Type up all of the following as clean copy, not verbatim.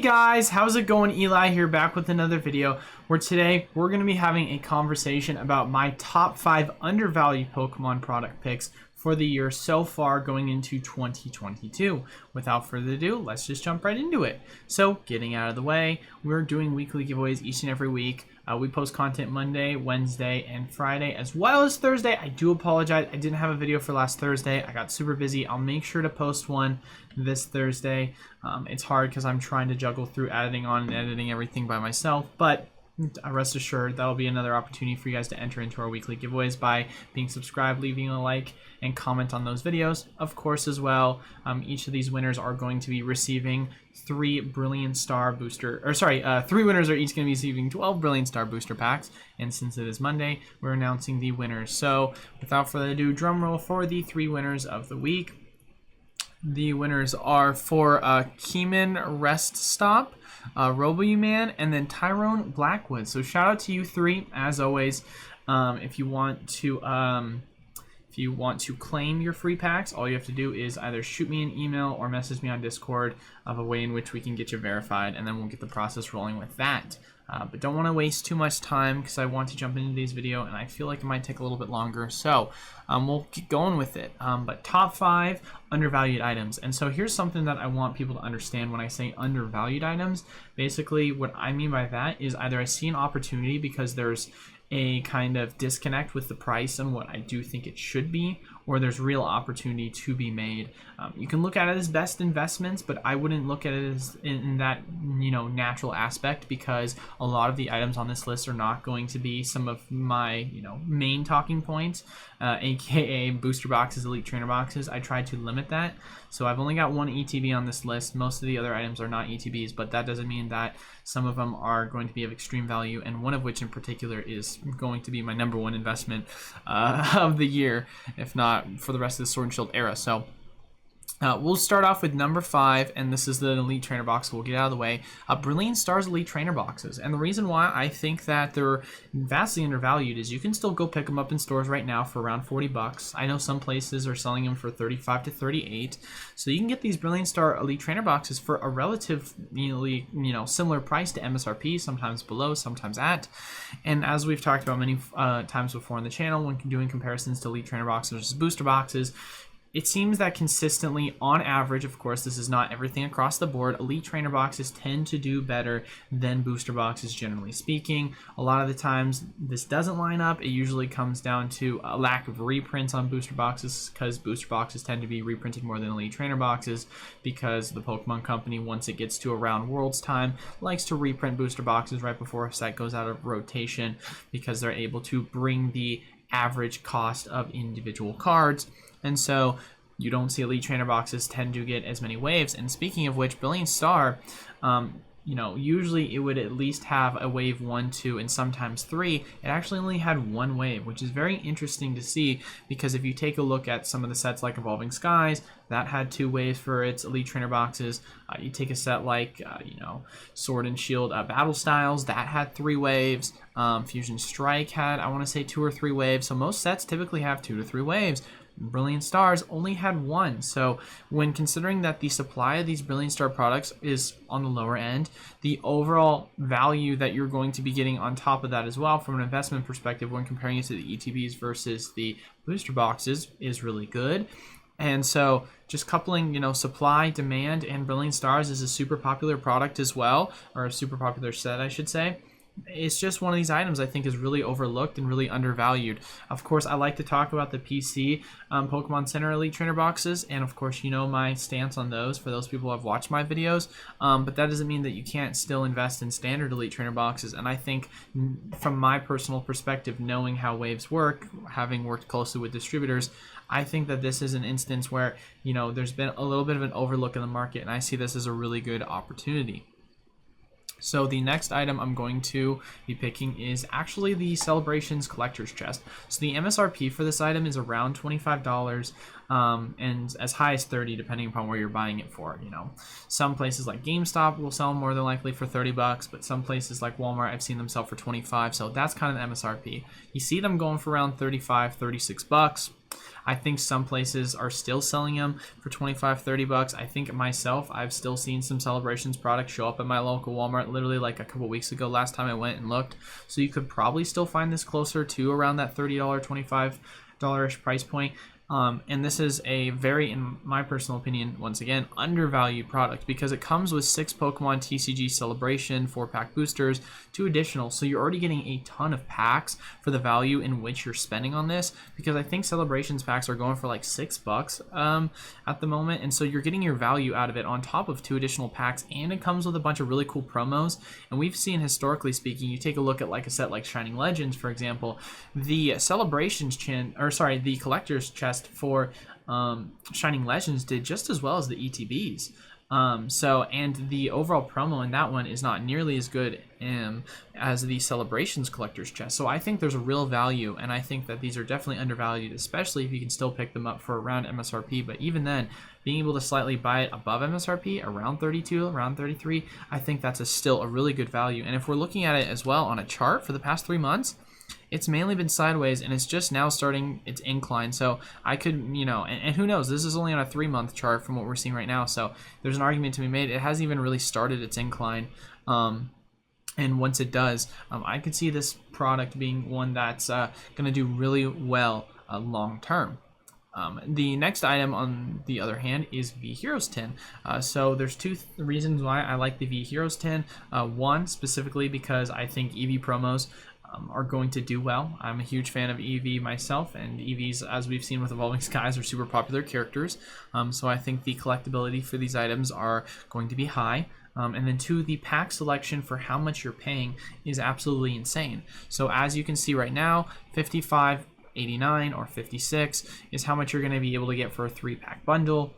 guys, how's it going? Eli here, back with another video where today we're going to be having a conversation about my top 5 undervalued Pokemon product picks for the year so far going into 2022. Without further ado, let's just jump right into it. So, getting out of the way, we're doing weekly giveaways each and every week. We post content Monday, Wednesday, and Friday, as well as Thursday. I do apologize, I didn't have a video for last Thursday. I got super busy. I'll make sure to post one this Thursday. It's hard because I'm trying to juggle through editing on and editing everything by myself, but rest assured that'll be another opportunity for you guys to enter into our weekly giveaways by being subscribed, leaving a like, and comment on those videos. Of course, as well, each of these winners are going to be receiving 3 Brilliant Star booster, or sorry, 3 winners are each going to be receiving 12 Brilliant Star booster packs. And since it is Monday, we're announcing the winners. So without further ado, drum roll for the 3 winners of the week. The winners are for Keeman Rest Stop, Robo-Man, and then Tyrone Blackwood. So shout out to you 3 as always. If you want to claim your free packs, all you have to do is either shoot me an email or message me on Discord of a way in which we can get you verified, and then we'll get the process rolling with that. But don't want to waste too much time because I want to jump into today's video and I feel like it might take a little bit longer. So we'll keep going with it. But top 5 undervalued items. And so here's something that I want people to understand when I say undervalued items. Basically, what I mean by that is either I see an opportunity because there's a kind of disconnect with the price and what I do think it should be, or there's real opportunity to be made. You can look at it as best investments, but I wouldn't look at it as in that natural aspect, because a lot of the items on this list are not going to be some of my main talking points, aka booster boxes, elite trainer boxes. I tried to limit that, so I've only got 1 ETB on this list. Most of the other items are not ETBs, but that doesn't mean that some of them are going to be of extreme value, and one of which in particular is going to be my #1 investment of the year, if not for the rest of the Sword and Shield era. So we'll start off with number 5, and this is the Elite Trainer box. We'll get out of the way. Brilliant Stars Elite Trainer boxes. And the reason why I think that they're vastly undervalued is you can still go pick them up in stores right now for around 40 bucks. I know some places are selling them for 35 to 38. So you can get these Brilliant Star Elite Trainer boxes for a relatively, similar price to MSRP, sometimes below, sometimes at. And as we've talked about many times before on the channel, when doing comparisons to Elite Trainer boxes versus booster boxes, it seems that consistently, on average, of course, this is not everything across the board, Elite Trainer boxes tend to do better than booster boxes, generally speaking. A lot of the times, this doesn't line up. It usually comes down to a lack of reprints on booster boxes, because booster boxes tend to be reprinted more than Elite Trainer boxes, because the Pokemon Company, once it gets to around Worlds time, likes to reprint booster boxes right before a set goes out of rotation, because they're able to bring the average cost of individual cards. And so you don't see Elite Trainer boxes tend to get as many waves. And speaking of which, Brilliant Star, usually it would at least have a wave 1, 2, and sometimes 3. It actually only had 1 wave, which is very interesting to see, because if you take a look at some of the sets like Evolving Skies, that had 2 waves for its Elite Trainer boxes. You take a set like, Sword and Shield Battle Styles, that had 3 waves. Fusion Strike had, I want to say, 2 or 3 waves. So most sets typically have 2 to 3 waves. Brilliant Stars only had 1. So when considering that the supply of these Brilliant Star products is on the lower end, the overall value that you're going to be getting on top of that as well from an investment perspective when comparing it to the ETBs versus the booster boxes is really good. And so just coupling, supply, demand, and Brilliant Stars is a super popular product as well, or a super popular set, I should say. It's just one of these items I think is really overlooked and really undervalued. Of course, I like to talk about the PC Pokemon Center Elite Trainer boxes, and of course, my stance on those for those people who have watched my videos, but that doesn't mean that you can't still invest in standard Elite Trainer boxes. And I think from my personal perspective, knowing how waves work, having worked closely with distributors, I think that this is an instance where, there's been a little bit of an overlook in the market, and I see this as a really good opportunity. So the next item I'm going to be picking is actually the Celebrations Collector's Chest. So the MSRP for this item is around $25, and as high as $30 depending upon where you're buying it for. Some places like GameStop will sell more than likely for $30, but some places like Walmart, I've seen them sell for $25. So that's kind of the MSRP. You see them going for around $35, $36. I think some places are still selling them for 25, 30 bucks. I think myself, I've still seen some Celebrations products show up at my local Walmart literally like a couple weeks ago, last time I went and looked. So you could probably still find this closer to around that $30, $25-ish price point. And this is a very, in my personal opinion, once again, undervalued product because it comes with 6 Pokemon TCG Celebration 4-pack boosters, 2 additional. So you're already getting a ton of packs for the value in which you're spending on this, because I think Celebrations packs are going for like $6 at the moment. And so you're getting your value out of it on top of 2 additional packs, and it comes with a bunch of really cool promos. And we've seen, historically speaking, you take a look at like a set like Shining Legends, for example, the Celebrations the collector's chest for Shining Legends did just as well as the ETBs. And the overall promo in that one is not nearly as good as the Celebrations collector's chest. So I think there's a real value, and I think that these are definitely undervalued, especially if you can still pick them up for around MSRP. But even then, being able to slightly buy it above MSRP, around 32, around 33, I think that's still a really good value. And if we're looking at it as well on a chart for the past 3 months, it's mainly been sideways, and it's just now starting its incline. So I could, and who knows, this is only on a 3-month chart from what we're seeing right now. So there's an argument to be made. It hasn't even really started its incline. And once it does, I could see this product being one that's going to do really well long term. The next item, on the other hand, is V Heroes tin. So there's 2 reasons why I like the V Heroes tin. One, specifically because I think EV promos are going to do well. I'm a huge fan of EV myself, and EVs, as we've seen with Evolving Skies, are super popular characters. So I think the collectability for these items are going to be high. And then 2, the pack selection for how much you're paying is absolutely insane. So as you can see right now, 55, 89 or 56 is how much you're going to be able to get for a 3-pack bundle.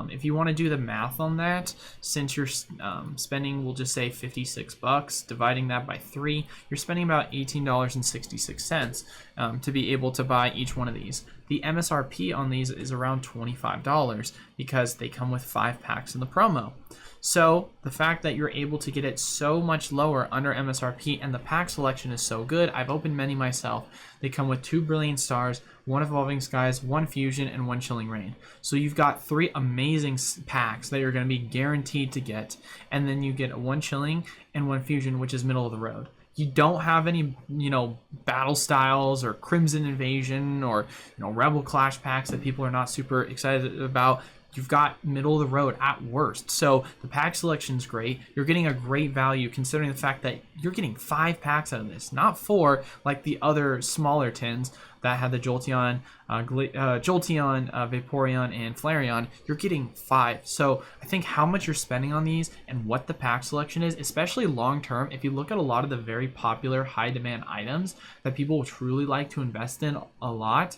If you want to do the math on that, since you're spending, we'll just say 56 bucks, dividing that by 3, you're spending about $18.66 to be able to buy each one of these. The MSRP on these is around $25 because they come with 5 packs in the promo. So the fact that you're able to get it so much lower under MSRP, and the pack selection is so good, I've opened many myself. They come with 2 Brilliant Stars, 1 Evolving Skies, 1 Fusion, and 1 Chilling Reign. So you've got 3 amazing packs that you're going to be guaranteed to get, and then you get 1 Chilling and 1 Fusion, which is middle of the road. You don't have any, battle styles or Crimson Invasion or, Rebel Clash packs that people are not super excited about. You've got middle of the road at worst. So the pack selection is great. You're getting a great value considering the fact that you're getting 5 packs out of this, not 4 like the other smaller tins that had the Jolteon, Vaporeon, and Flareon. You're getting 5. So I think how much you're spending on these and what the pack selection is, especially long term, if you look at a lot of the very popular high demand items that people truly like to invest in a lot,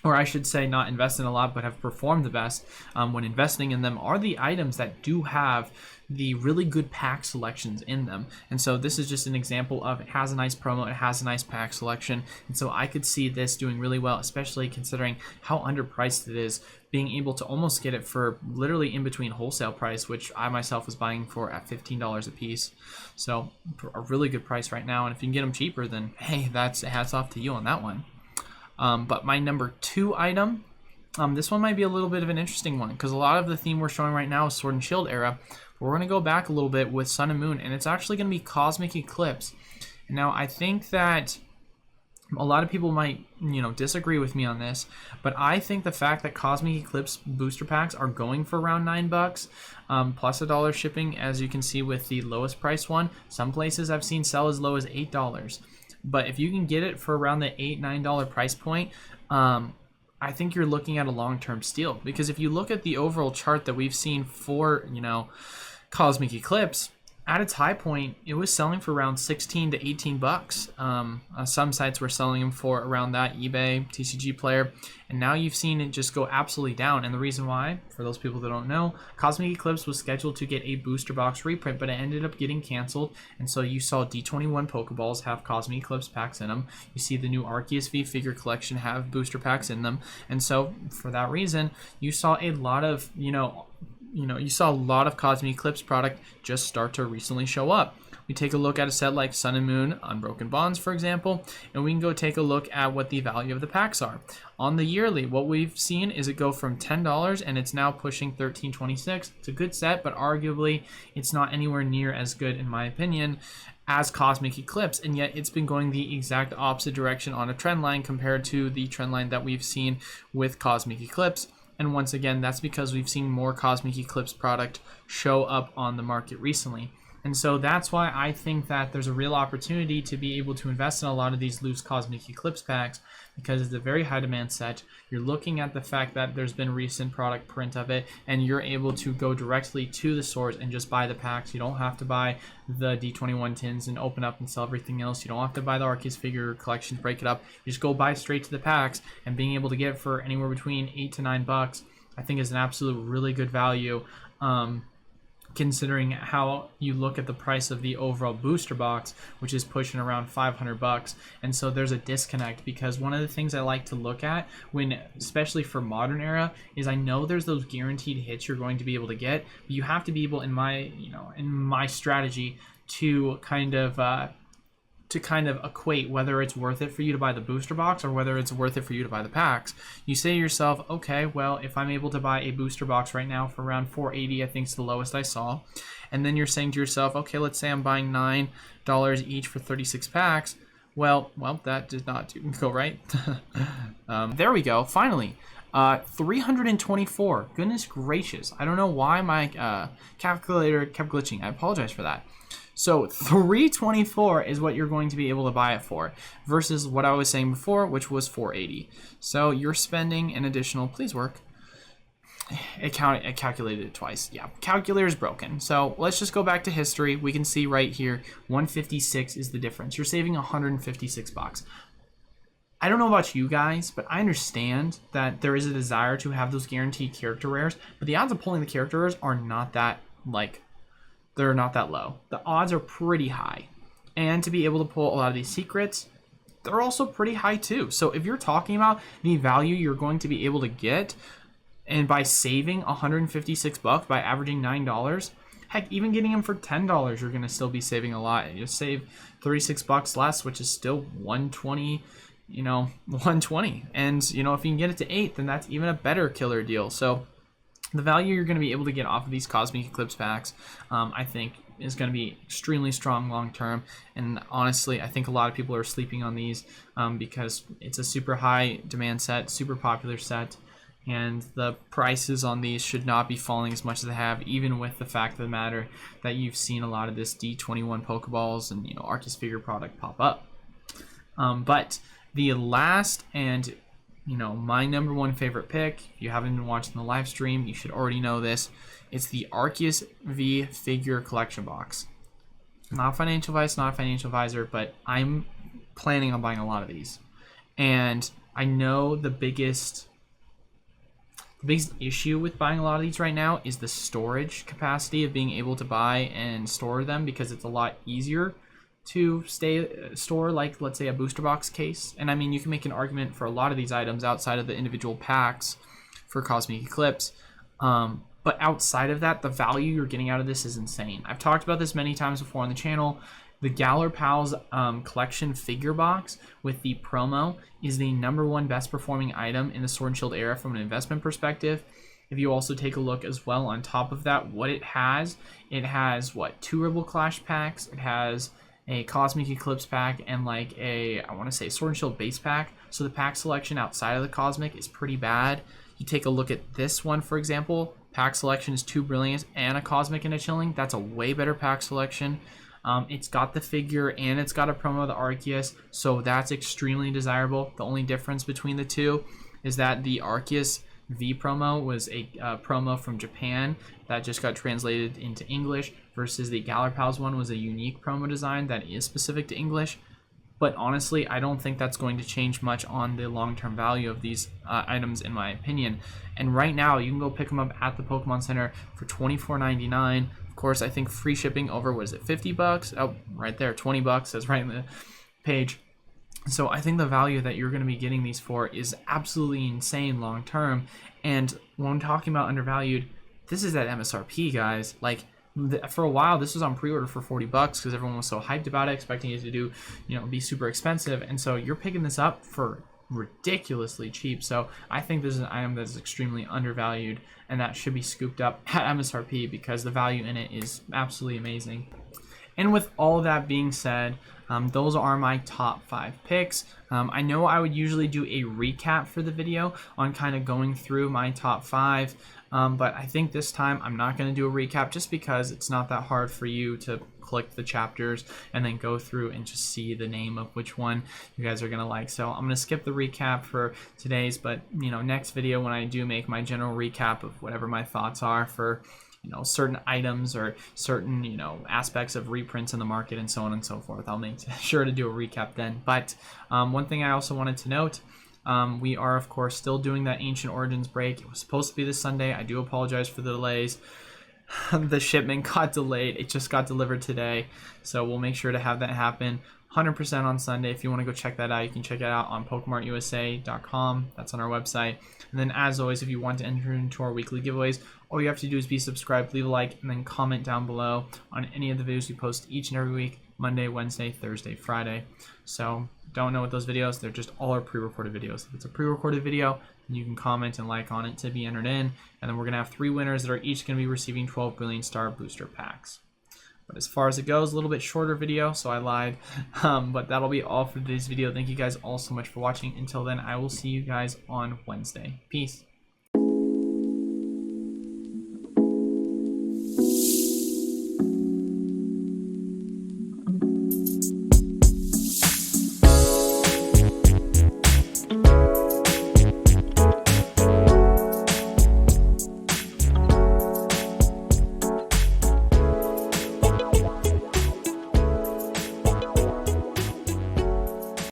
or I should say not invest in a lot, but have performed the best when investing in them, are the items that do have the really good pack selections in them. And so this is just an example of, it has a nice promo, it has a nice pack selection, and so I could see this doing really well, especially considering how underpriced it is, being able to almost get it for literally in between wholesale price, which I myself was buying for at $15 a piece. So a really good price right now, and if you can get them cheaper, then hey, that's hats off to you on that one. But my number 2 item, this one might be a little bit of an interesting one because a lot of the theme we're showing right now is Sword and Shield era. But we're going to go back a little bit with Sun and Moon, and it's actually going to be Cosmic Eclipse. Now, I think that a lot of people might, disagree with me on this, but I think the fact that Cosmic Eclipse booster packs are going for around $9, plus $1 shipping, as you can see with the lowest price one. Some places I've seen sell as low as $8. But if you can get it for around the $8, $9 price point, I think you're looking at a long-term steal. Because if you look at the overall chart that we've seen for, Cosmic Eclipse, at its high point, it was selling for around 16 to 18 bucks. Some sites were selling them for around that, eBay, TCG Player, and now you've seen it just go absolutely down. And the reason why, for those people that don't know, Cosmic Eclipse was scheduled to get a booster box reprint, but it ended up getting canceled. And so you saw D21 Pokeballs have Cosmic Eclipse packs in them. You see the new Arceus V figure collection have booster packs in them. And so for that reason, you saw a lot of, you saw a lot of Cosmic Eclipse product just start to recently show up. we take a look at a set like Sun and Moon Unbroken Bonds, for example, and we can go take a look at what the value of the packs are. On the yearly, what we've seen is it go from $10 and it's now pushing $13.26. It's a good set, but arguably it's not anywhere near as good, in my opinion, as Cosmic Eclipse, and yet it's been going the exact opposite direction on a trend line compared to the trend line that we've seen with Cosmic Eclipse. And once again, that's because we've seen more Cosmic Eclipse product show up on the market recently. And so that's why I think that there's a real opportunity to be able to invest in a lot of these loose Cosmic Eclipse packs, because it's a very high demand set. You're looking at the fact that there's been recent product print of it, and you're able to go directly to the source and just buy the packs. You don't have to buy the D21 tins and open up and sell everything else. You don't have to buy the Arceus figure collections, break it up. You just go buy straight to the packs, and being able to get it for anywhere between $8 to $9, I think is an absolute really good value. Considering how you look at the price of the overall booster box, which is pushing around $500. And so there's a disconnect, because one of the things I like to look at when, especially for modern era, is I know there's those guaranteed hits you're going to be able to get, but you have to be able, in my strategy, to kind of equate whether it's worth it for you to buy the booster box or whether it's worth it for you to buy the packs. You say to yourself, okay, well, if I'm able to buy a booster box right now for around $4.80, I think it's the lowest I saw, and then you're saying to yourself, okay, let's say I'm buying $9 each for 36 packs. Well, that did not go right. There we go, finally. 324. Goodness gracious. I don't know why my calculator kept glitching. I apologize for that. So 324 is what you're going to be able to buy it for, versus what I was saying before, which was 480. So you're spending an additional, please work. It calculated it twice. Yeah, calculator's broken. So let's just go back to history. We can see right here, 156 is the difference. You're saving 156 bucks. I don't know about you guys, but I understand that there is a desire to have those guaranteed character rares, but the odds of pulling the character rares are not that, they're not that low. The odds are pretty high. And to be able to pull a lot of these secrets, they're also pretty high too. So if you're talking about the value you're going to be able to get, and by saving 156 bucks by averaging $9, heck, even getting them for $10, you're going to still be saving a lot. You'll save 36 bucks less, which is still 120, 120. And, if you can get it to 8, then that's even a better killer deal. So the value you're going to be able to get off of these Cosmic Eclipse packs, I think, is going to be extremely strong long term. And honestly, I think a lot of people are sleeping on these because it's a super high demand set, super popular set, and the prices on these should not be falling as much as they have, even with the fact of the matter that you've seen a lot of this D21 Pokeballs and Arceus figure product pop up. But the last and my number one favorite pick, if you haven't been watching the live stream, you should already know this. It's the Arceus V figure collection box. Not financial advice, not a financial advisor, but I'm planning on buying a lot of these. And I know the biggest issue with buying a lot of these right now is the storage capacity of being able to buy and store them, because it's a lot easier to store, like, let's say, a booster box case. And I mean, you can make an argument for a lot of these items outside of the individual packs for Cosmic Eclipse. But outside of that, the value you're getting out of this is insane. I've talked about this many times before on the channel. The Galar Pals collection figure box with the promo is the #1 best performing item in the Sword and Shield era from an investment perspective. If you also take a look as well on top of that, what it has what, 2 Rebel Clash packs, it has a Cosmic Eclipse pack, and like I want to say Sword and Shield base pack. So the pack selection outside of the Cosmic is pretty bad. You take a look at this one, for example, pack selection is 2 Brilliant and a Cosmic and a Chilling. That's a way better pack selection. It's got the figure and it's got a promo of the Arceus, so that's extremely desirable. The only difference between the two is that the Arceus V promo was a promo from Japan that just got translated into English, versus the Galar Pals one was a unique promo design that is specific to English. But honestly, I don't think that's going to change much on the long-term value of these items, in my opinion. And right now, you can go pick them up at the Pokemon Center for $24.99. Of course, I think free shipping over, what is it, 50 bucks? Oh, right there, 20 bucks. That's right in the page. So I think the value that you're going to be getting these for is absolutely insane long term. And when I'm talking about undervalued, this is at MSRP, guys. Like, for a while this was on pre-order for $40 because everyone was so hyped about it, expecting it to do, be super expensive. And so you're picking this up for ridiculously cheap. So I think this is an item that's extremely undervalued, and that should be scooped up at MSRP because the value in it is absolutely amazing. And with all that being said, those are my top 5 picks. I know I would usually do a recap for the video on kind of going through my top 5, but I think this time I'm not going to do a recap just because it's not that hard for you to click the chapters and then go through and just see the name of which one you guys are going to like. So I'm going to skip the recap for today's, but next video when I do make my general recap of whatever my thoughts are for certain items or certain aspects of reprints in the market and so on and so forth, I'll make sure to do a recap then. But one thing I also wanted to note, we are of course still doing that Ancient Origins break. It was supposed to be this Sunday. I do apologize for the delays. The shipment got delayed. It just got delivered today, so we'll make sure to have that happen 100% on Sunday. If you want to go check that out, you can check it out on PokemartUSA.com. That's on our website. And then as always, if you want to enter into our weekly giveaways, all you have to do is be subscribed, leave a like, and then comment down below on any of the videos we post each and every week, Monday, Wednesday, Thursday, Friday. So don't know what those videos, they're just all our pre-recorded videos. If it's a pre-recorded video, then you can comment and like on it to be entered in. And then we're going to have 3 winners that are each going to be receiving 12 Brilliant Star booster packs. But as far as it goes, a little bit shorter video, so I lied. But that'll be all for today's video. Thank you guys all so much for watching. Until then, I will see you guys on Wednesday. Peace.